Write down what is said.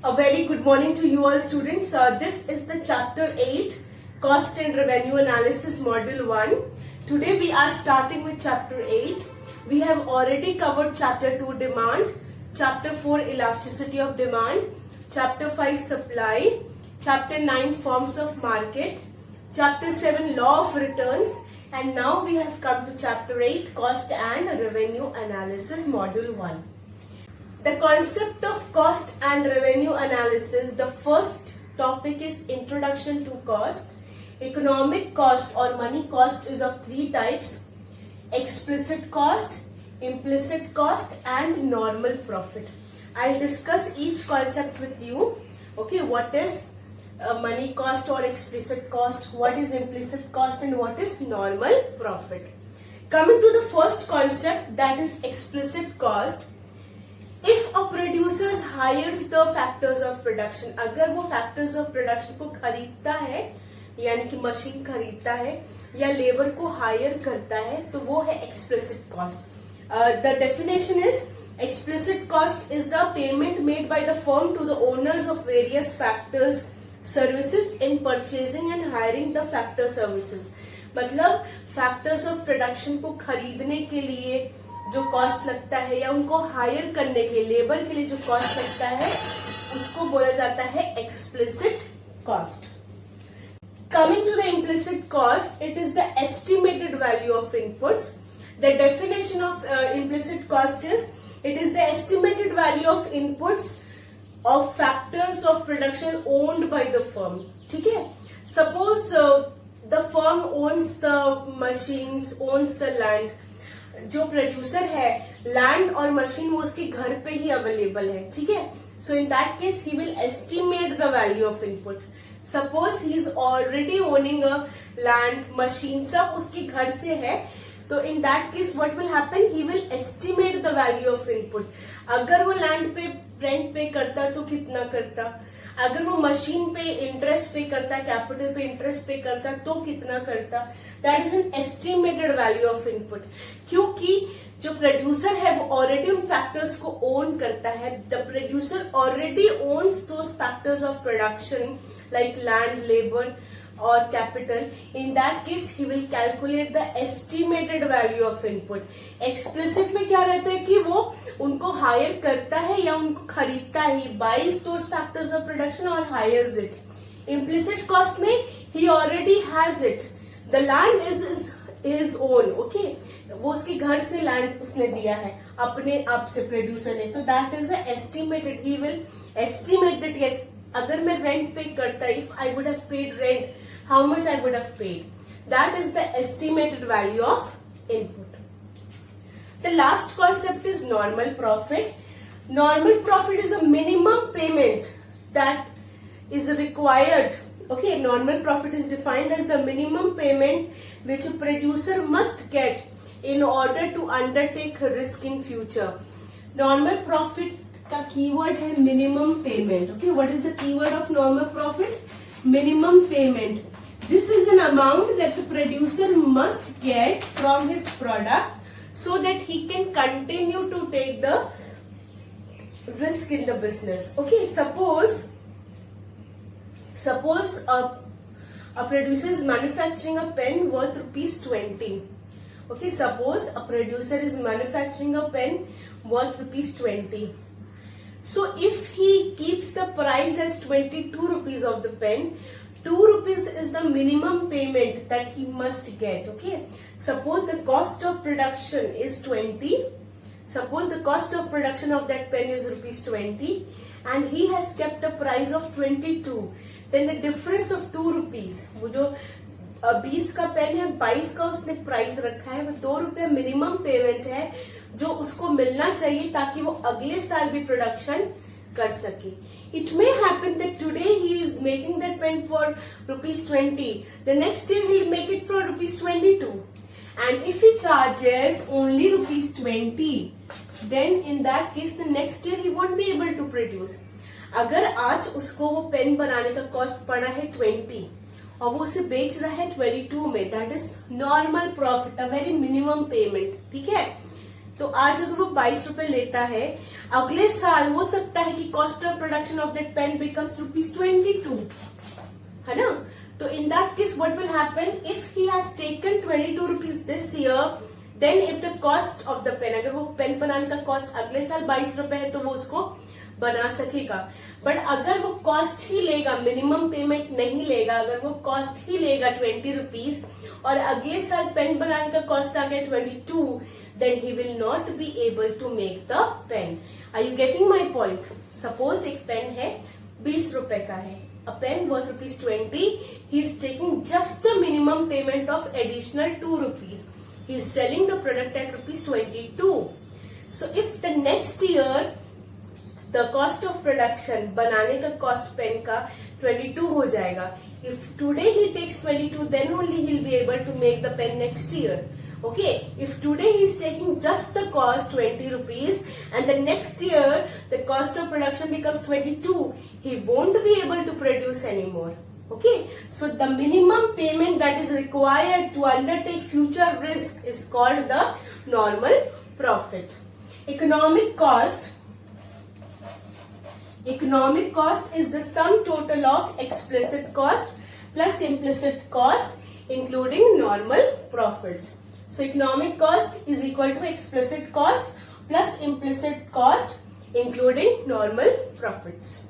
A very good morning to you all students. This is the chapter 8 cost and revenue analysis module 1. Today we are starting with chapter 8. We have already covered chapter 2 demand, chapter 4 elasticity of demand, chapter 5 supply, chapter 9 forms of market, chapter 7 law of returns, and now we have come to chapter 8 cost and revenue analysis module 1. The concept of cost and revenue analysis, the first topic is introduction to cost. Economic cost or money cost is of three types: explicit cost, implicit cost, and normal profit. I'll discuss each concept with you. Okay, what is money cost or explicit cost, what is implicit cost, and what is normal profit. Coming to the first concept, that is explicit cost. If a producer hires the factors of production, अगर वो factors of production को खरीदता है, यानी कि machine खरीदता है या लेबर को हायर करता है, तो वो है explicit cost. The definition is explicit cost is the payment made by the firm to the owners of various factors services in purchasing and hiring the factor services. मतलब factors of production को खरीदने के लिए जो cost लगता है या उनको हायर करने के लिए लेबर के लिए जो कॉस्ट लगता है उसको बोला जाता है explicit cost. Coming to the implicit cost, it is the estimated value of inputs. The definition of implicit cost is it is the estimated value of inputs of factors of production owned by the firm. ठीक है, suppose the firm owns the machines, owns the land. जो producer है, land और machine वो उसके घर पे ही अवेलेबल है. ठीक है, so in that case he will estimate the value of inputs. Suppose he is already owning a land, machine सब उसके घर से है, तो in that case what will happen, he will estimate the value of input. अगर वो land पे rent पे करता तो कितना करता, अगर वो मशीन पे इंटरेस्ट पे करता, कैपिटल पे इंटरेस्ट पे करता तो कितना करता. That is an estimated value of input. क्योंकि जो प्रोड्यूसर है वो ऑलरेडी उन फैक्टर्स को ओन करता है. The producer already owns those factors of production like land, labour और capital. In that case he will calculate the estimated value of input. Explicit में क्या रहता है कि वो उनको हायर करता है या उनको खरीदता है, buys those factors of production और हायर्स इट. इम्प्लिसिट कॉस्ट में he already has it, the land is his own. Okay, वो उसके घर से लैंड उसने दिया है अपने आप से प्रोड्यूसर ने, तो that is estimated. He will estimate that yes, अगर मैं रेंट पे करता, if I would have paid rent, how much I would have paid. That is the estimated value of input. The last concept is normal profit. Normal profit is a minimum payment that is required. Okay, normal profit is defined as the minimum payment which a producer must get in order to undertake a risk in future. Normal profit का keyword है minimum payment. Okay, what is the keyword of normal profit? Minimum payment. This is an amount that the producer must get from his product so that he can continue to take the risk in the business. Okay, suppose a producer is manufacturing a pen worth ₹20. Okay, suppose a producer is manufacturing a pen worth ₹20. So if he keeps the price as 22 rupees of the pen, 2 rupees is the minimum payment that he must get. Okay, suppose the cost of production is 20. Suppose the cost of production of that pen is ₹20 and he has kept a price of 22. Then the difference of 2 rupees, वो जो 20 का pen है, 22 का उसने price रखा है, वो 2 रुपए मिनिमम पेमेंट है जो उसको मिलना चाहिए ताकि वो अगले साल भी प्रोडक्शन कर सके. It may happen that today he is making that pen for ₹20. The next year he will make it for ₹22. And if he charges only ₹20, then in that case the next year he won't be able to produce. अगर आज उसको वो pen बनाने का cost पड़ा है 20 और वो उसे बेच रहा है 22 में, that is normal profit, a very minimum payment. ठीक है, तो आज अगर वो 22 रुपए लेता है, अगले साल हो सकता है कि cost of production of that pen becomes ₹22, है ना। तो in that case what will happen, if he has taken 22 rupees this year, then if the cost of the pen, अगर वो पेन बनाने का कॉस्ट अगले साल 22 रुपए है तो वो उसको बना सकेगा। बट अगर वो कॉस्ट ही लेगा, मिनिमम पेमेंट नहीं लेगा, अगर वो कॉस्ट ही लेगा 20 रुपीज और अगले साल पेन बनाने का कॉस्ट आ गया 22, then he will not be able to make the pen. Are you getting my point? Suppose एक पेन है 20 रुपए का है, a pen worth ₹20, he is taking just the minimum payment of additional 2 rupees. He is selling the product at ₹22. So if the next year the cost of production, बनाने का cost pen का 22 हो जाएगा, if today he takes 22, then only he will be able to make the pen next year. Okay, if today he is taking just the cost 20 rupees and the next year the cost of production becomes 22, he won't be able to produce anymore. Okay, so the minimum payment that is required to undertake future risk is called the normal profit. Economic cost is the sum total of explicit cost plus implicit cost including normal profits. So economic cost is equal to explicit cost plus implicit cost including normal profits.